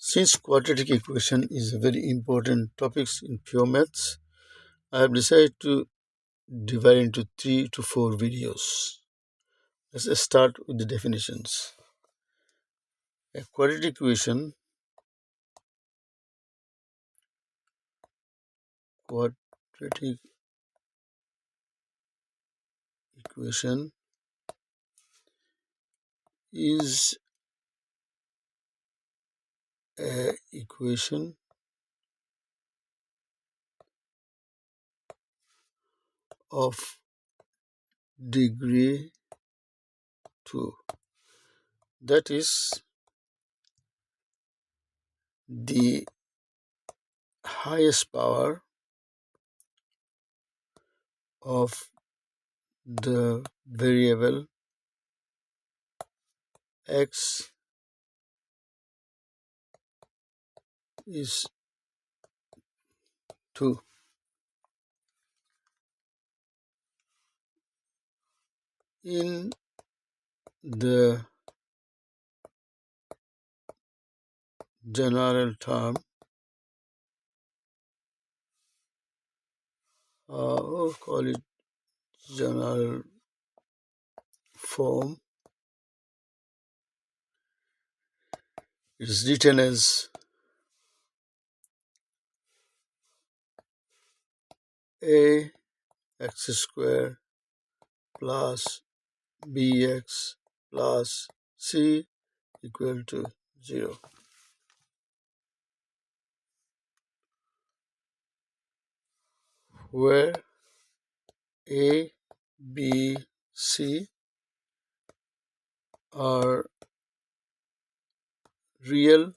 Since quadratic equation is a very important topic in pure maths, I have decided to divide into 3 to 4 videos. Let's start with the definitions. A quadratic equation is a equation of degree 2. That is the highest power of the variable x is 2. In the general term, or call it general form, is written as a x square plus bx plus c equal to 0, where a, b, c are real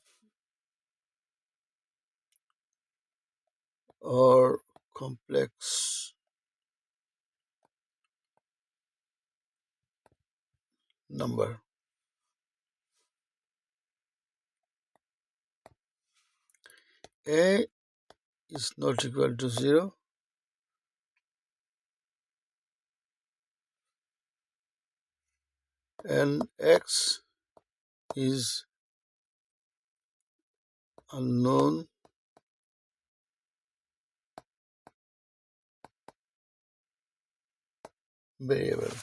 or complex number. A is not equal to 0 and x is unknown variable.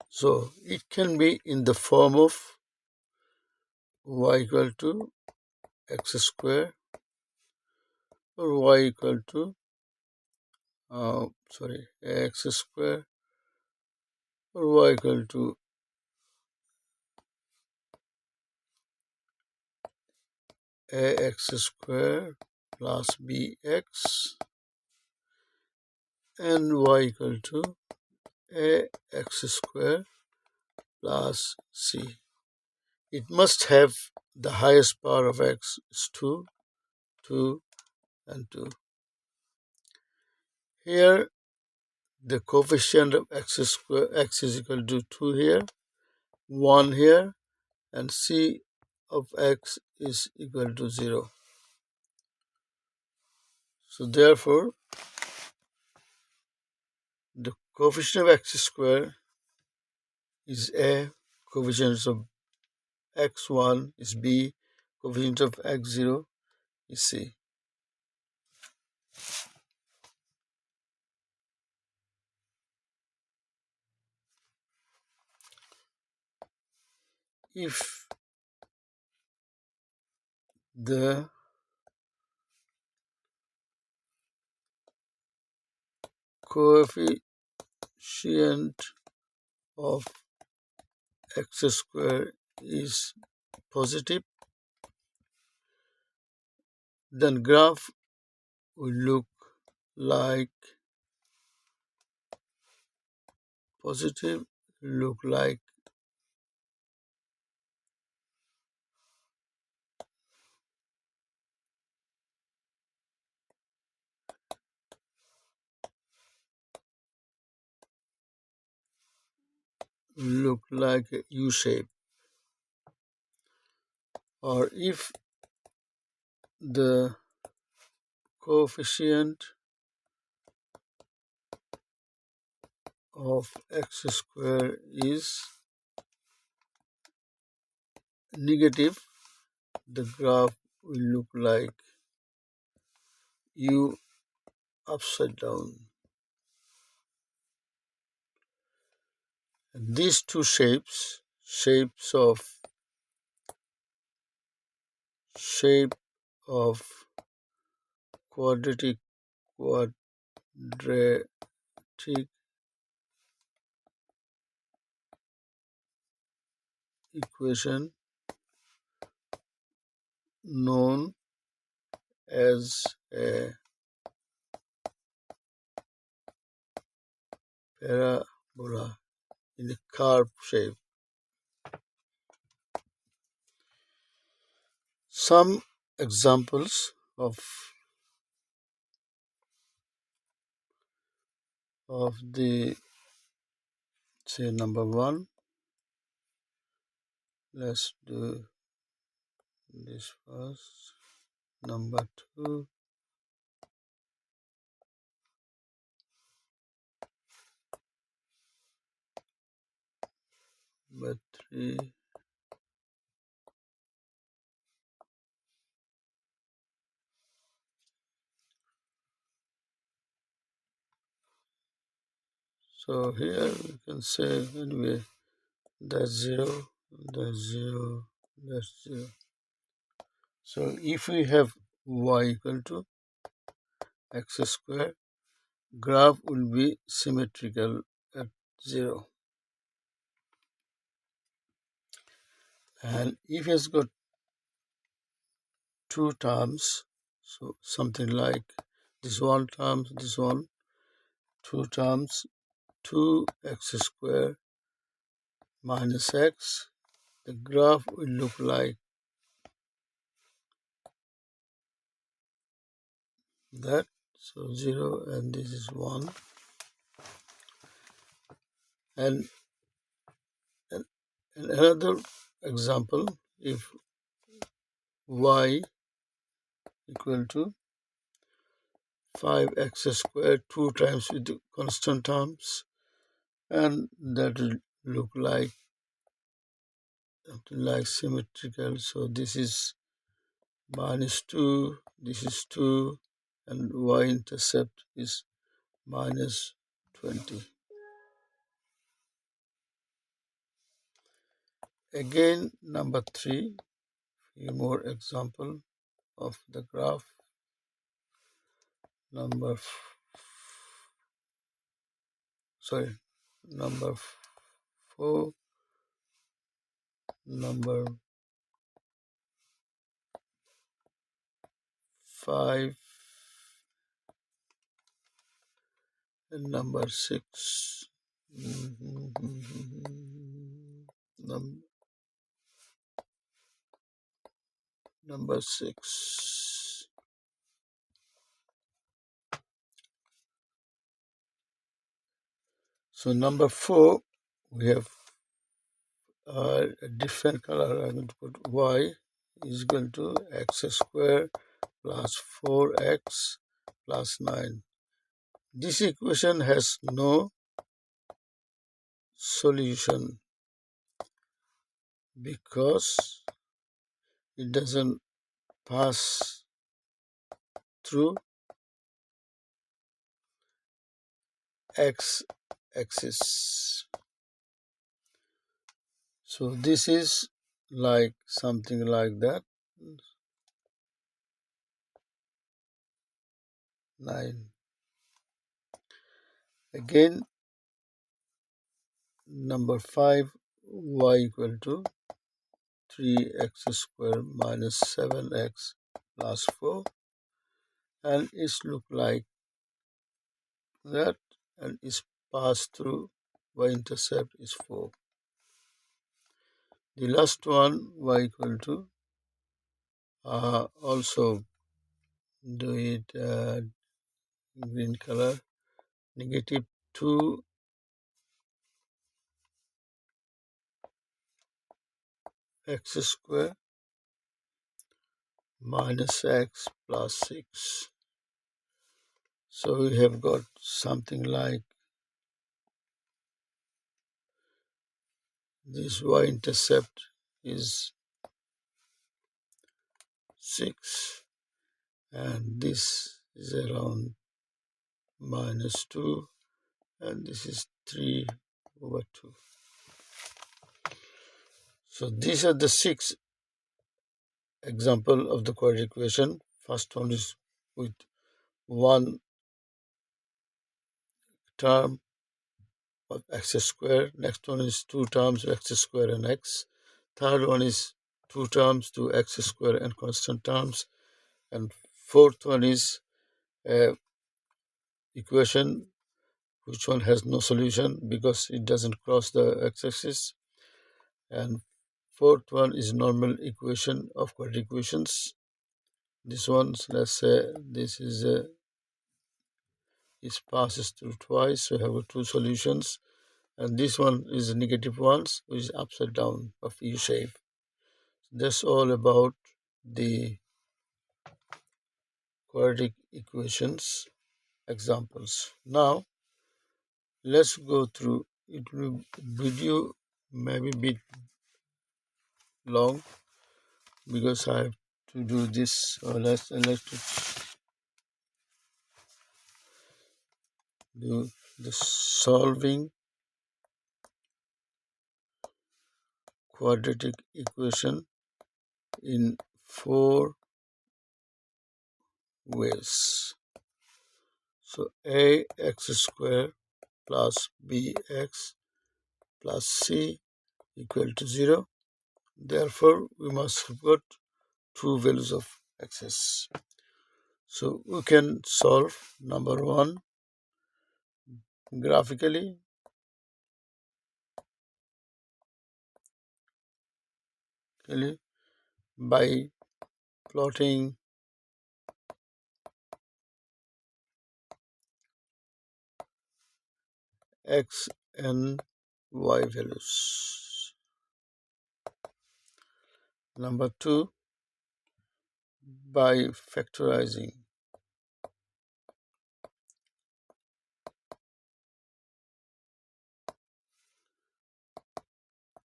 So it can be in the form of y equal to x square or y equal to x square or y equal to ax square plus bx and y equal to ax square plus c. It must have the highest power of x is 2, 2 and 2. Here the coefficient of x is equal to 2 here, 1 here, and c of x is equal to 0. So therefore the coefficient of x square is a, coefficient of x1 is b, coefficient of x0 is c. If the coefficient of x square is positive, then graph will look like positive, look like a U shape. or if the coefficient of x square is negative, the graph will look like U upside down. And these two shapes of shape of quadratic equation known as a parabola in a curved shape. Some examples of the, say, number one. Let's do this first. Number two. Number three. So here we can say anyway that's 0, that's 0, that's 0. So if we have y equal to x square, graph will be symmetrical at 0. And if it's got two terms, so something like this one term, this one, two terms, 2x square minus x, the graph will look like that. So 0 and this is 1. And another example, if y equal to 5x squared 2 times with the constant terms, and that will look like something like symmetrical. So this is minus 2, this is 2, and y-intercept is minus 20. Again, number 3, few more example of the graph. Number 4, number 5, and number 6. Number 6. So number 4, we have a different color. I'm going to put y is equal to x squared plus 4x plus 9. This equation has no solution because it doesn't pass through x axis. So this is like something like that. 9. Again, number 5, y equal to 3x squared minus 7x plus 4, and it's look like that, and is passed through y-intercept is 4. The last one, y equal to also do it green color, negative 2 x squared minus x plus 6. So we have got something like this y-intercept is 6 and this is around minus 2 and this is 3 over 2. So these are the 6 example of the quadratic equation. First one is with one term of x square. Next one is two terms of x square and x. Third one is two terms to x square and constant terms. And fourth one is a equation which one has no solution because it doesn't cross the x-axis. And fourth one is normal equation of quadratic equations. This one, let's say this is passes through twice, so we have two solutions. And this one is negative ones, which is upside down of U shape. That's all about the quadratic equations examples. Now let's go through it. Video maybe a bit long because I have to do this. Let's do the solving quadratic equation in 4 ways. So ax square plus bx plus c equal to 0. Therefore, we must have got two values of x's. So we can solve number 1 graphically. By plotting x and y values. Number 2, by factorizing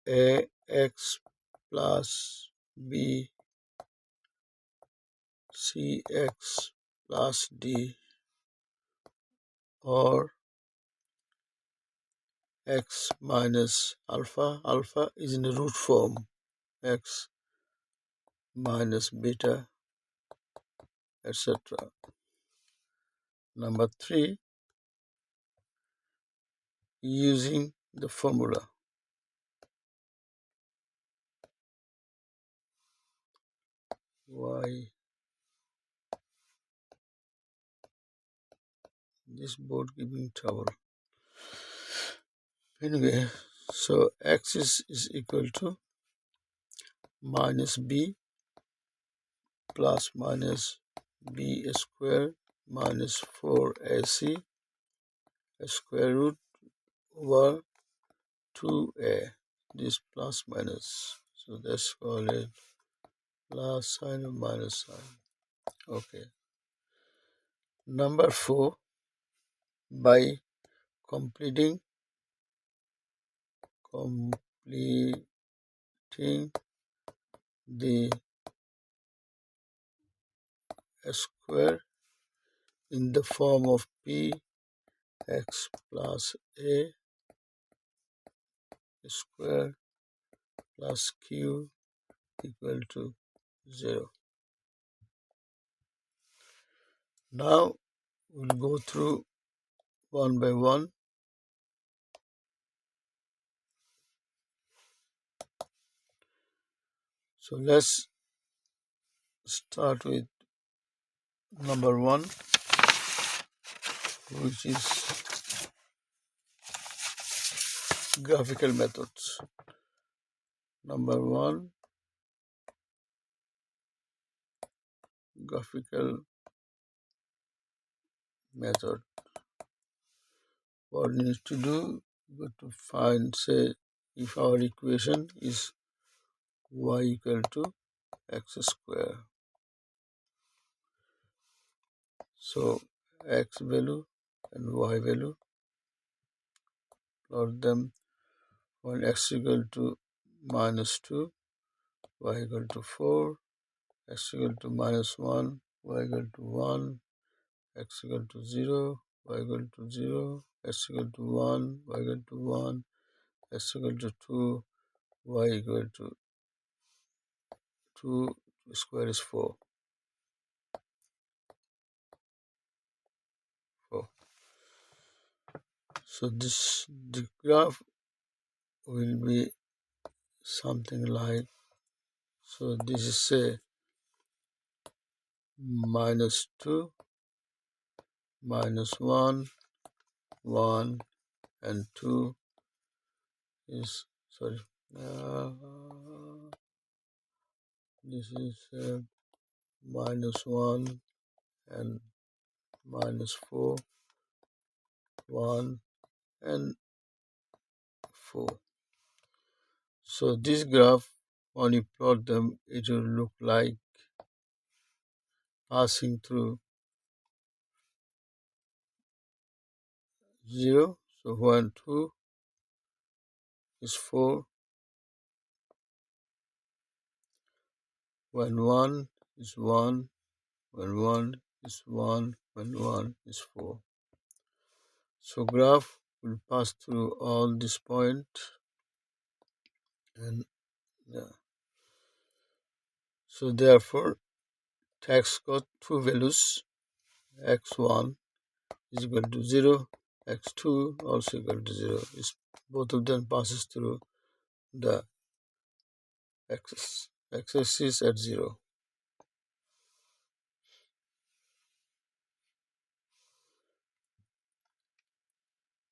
ax plus b cx plus d, or x minus alpha. Alpha is in the root form, x minus beta, etc. Number 3, using the formula y. This board giving trouble. Anyway, so x is equal to minus b plus minus b square minus 4ac square root over 2a. This plus minus, so that's called it plus sign or minus sign. Okay. Number 4, by completing the square in the form of p x plus a square plus q equal to 0. Now we'll go through one by one. So let's start with number 1, which is graphical methods. Number 1, graphical method. What we need to do, we have to find, say, if our equation is y equal to x square. So x value and y value, plot them when x equal to -2, y equal to 4, x equal to -1, y equal to 1, x equal to 0, y equal to 0, x equal to 1, y equal to 1, x equal to 2, y equal to 2, square is 4. 4. So the graph will be something like, so this is say -2, -1, 1 and 2 is, sorry, this is -1 and -4, 1 and 4. So this graph, when you plot them, it will look like passing through 0. So when 2 is 4, when 1 is 1, when 1 is 1, when 1 is 4. So graph will pass through all this point, and yeah. So therefore tax got two values, x1 is equal to 0, x2 also equal to 0. Both of them passes through the x-axis at 0.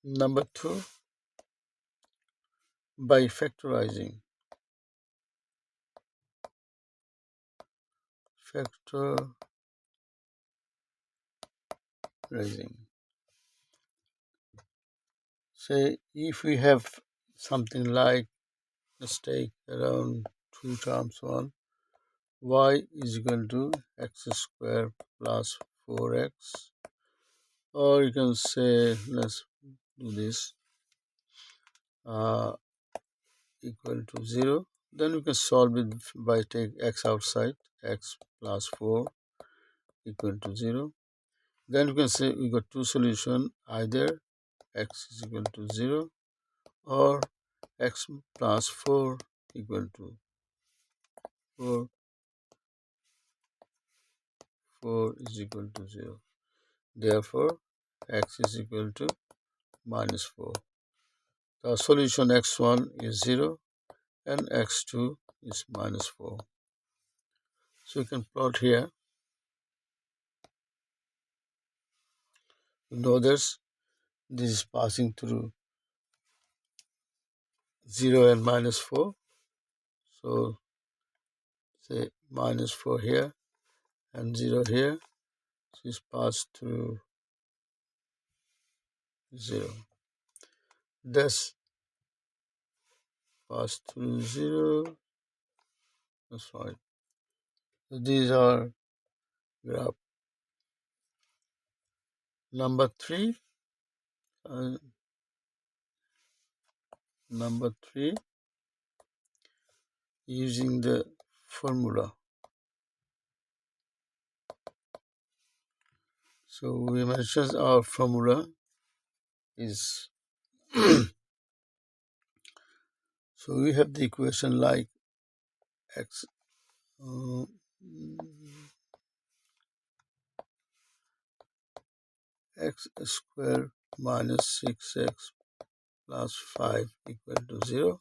Number 2, by factorizing. Say if we have something like, let's take around 2 times 1, y is equal to x square plus 4x, or you can say, let's do this, equal to 0. Then we can solve it by take x outside, x plus 4 equal to 0. Then we can say we got two solutions, either x is equal to 0 or x plus 4 equal to 4, 4 is equal to 0. Therefore x is equal to -4. The solution x1 is 0 and x2 is -4. So you can plot here. You know this is passing through 0 and -4. So say -4 here and 0 here. So it's passed through 0. This passed through 0. That's right. So these are graph. Number 3. Number 3, using the formula. So we mentioned our formula is so we have the equation like x x square minus 6x plus 5 equal to 0.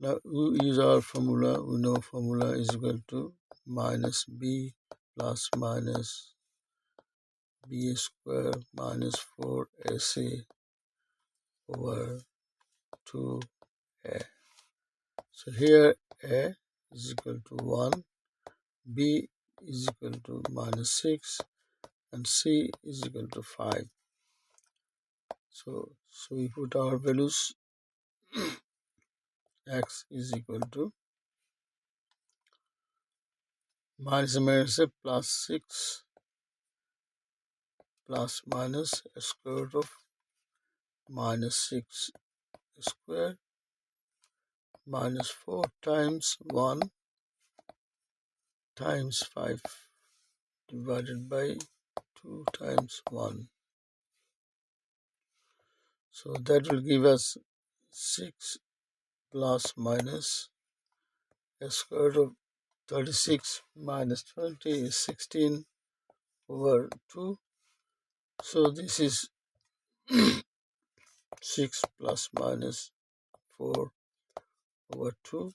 Now we use our formula. We know formula is equal to minus b plus minus b square minus 4ac over 2a. So here a is equal to 1, b is equal to -6, and c is equal to 5. So we put our values. X is equal to minus plus 6 plus minus square root of minus 6 square minus 4 times 1 times 5 divided by 2 times 1. So that will give us 6 plus minus square root of 36 minus 20 is 16 over 2. So this is 6 plus minus 4 over 2.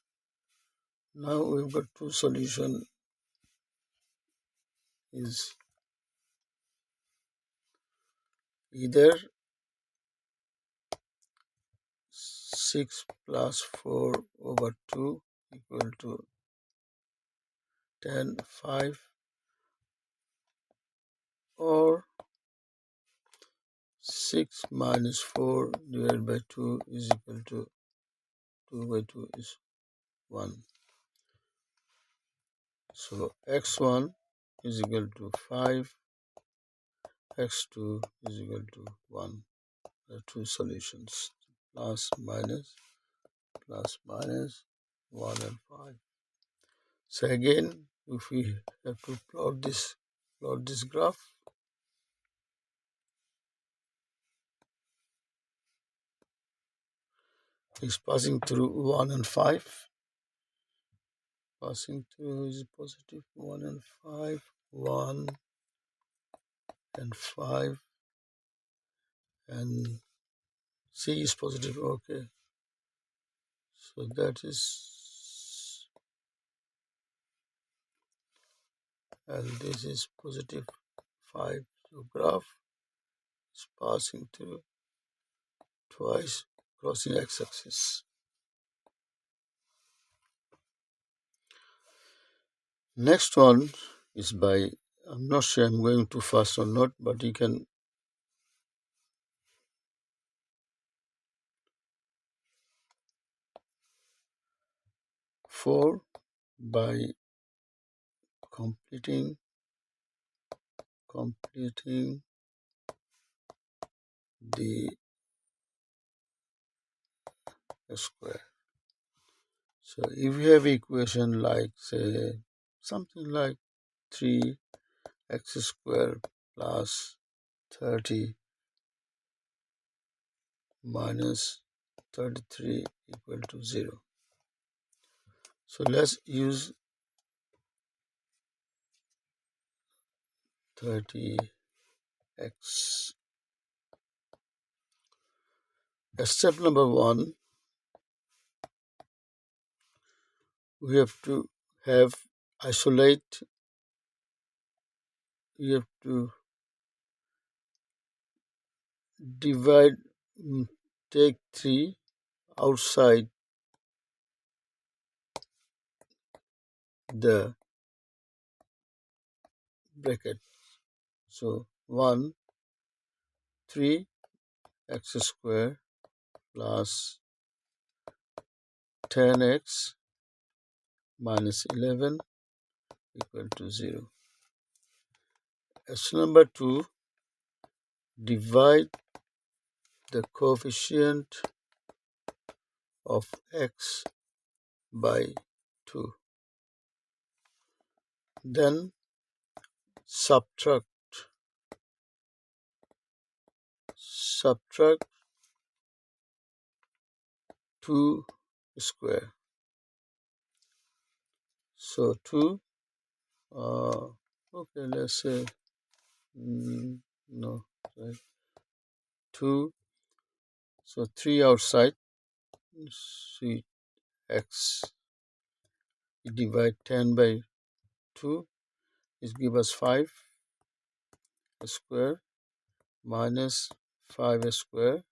Now we've got two solution is either 6 plus 4 over 2 equal to 10, 5, or 6 minus 4 divided by 2 is equal to 2 by 2 is 1. So x1 is equal to 5, x2 is equal to 1. The two solutions, plus minus 1 and 5. So again, if we have to plot this graph, is passing through 1 and 5. Passing through is positive 1 and 5, 1 and 5, and C is positive. Okay, so that is, and this is positive 5. So graph is passing through twice, crossing x-axis. Next one is by, I'm not sure I'm going too fast or not, but you can four by completing the square. So if you have equation like, say, something like 3x square plus 30 minus 33 equal to 0. So let's use 30x. Step number 1, we have to isolate, you have to divide, take 3 outside the bracket. So 1, 3x square plus 10x minus 11 equal to 0. As number 2, divide the coefficient of x by 2. Then subtract 2 square. So 2, okay, let's say, no, right. 2, so 3 outside, see x, you divide 10 by 2, it gives us 5 square minus 5 square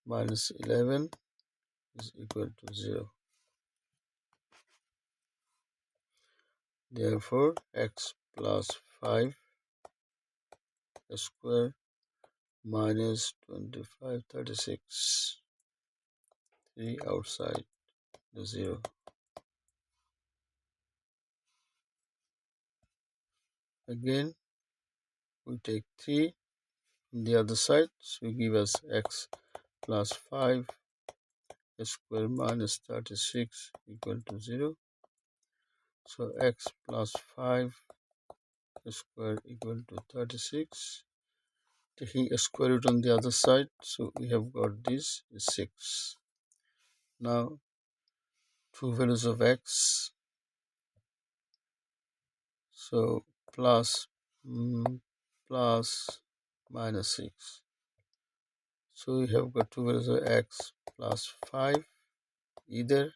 minus 11 is equal to 0. Therefore, x plus 5 square minus 25, 36, 3 outside the 0. Again, we take 3 on the other side, so we give us x plus 5 square minus 36 equal to 0. So x plus 5 square equal to 36. Taking a square root on the other side, so we have got this is 6. Now two values of x, so plus plus minus 6. So we have got two values of x plus 5 either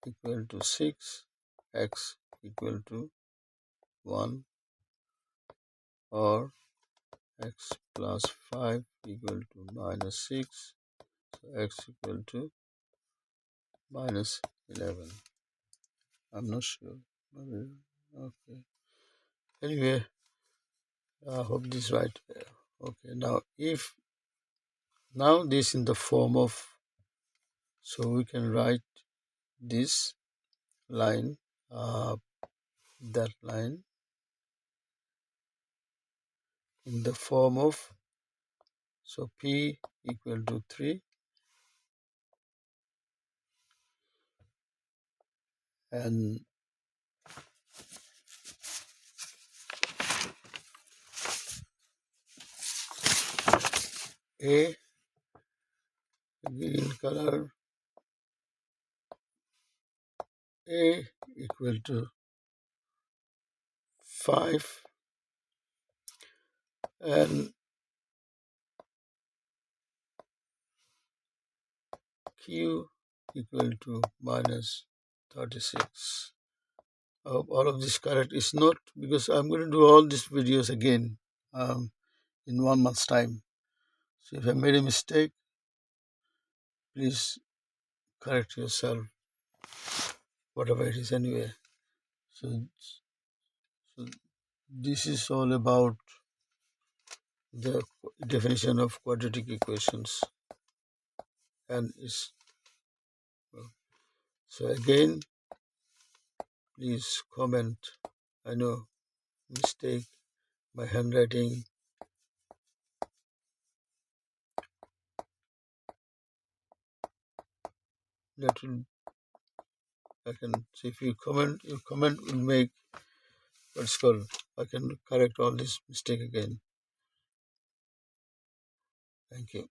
equal to 6, x equal to 1, or x plus 5 equal to minus 6, so x equal to minus 11. I'm not sure. Okay. Anyway, I hope this is right. Okay. Now this in the form of, so we can write this line, that line in the form of, so p equal to 3 and a green color, a equal to 5 and q equal to minus 36. I hope all of this correct. Is not, because I'm going to do all these videos again in 1 month's time. So if I made a mistake, please correct yourself, whatever it is anyway. So this is all about the definition of quadratic equations, and is so again, please comment. I know mistake, my handwriting, that will, I can see if you comment, your comment will make what's called, I can correct all this mistake again. Thank you.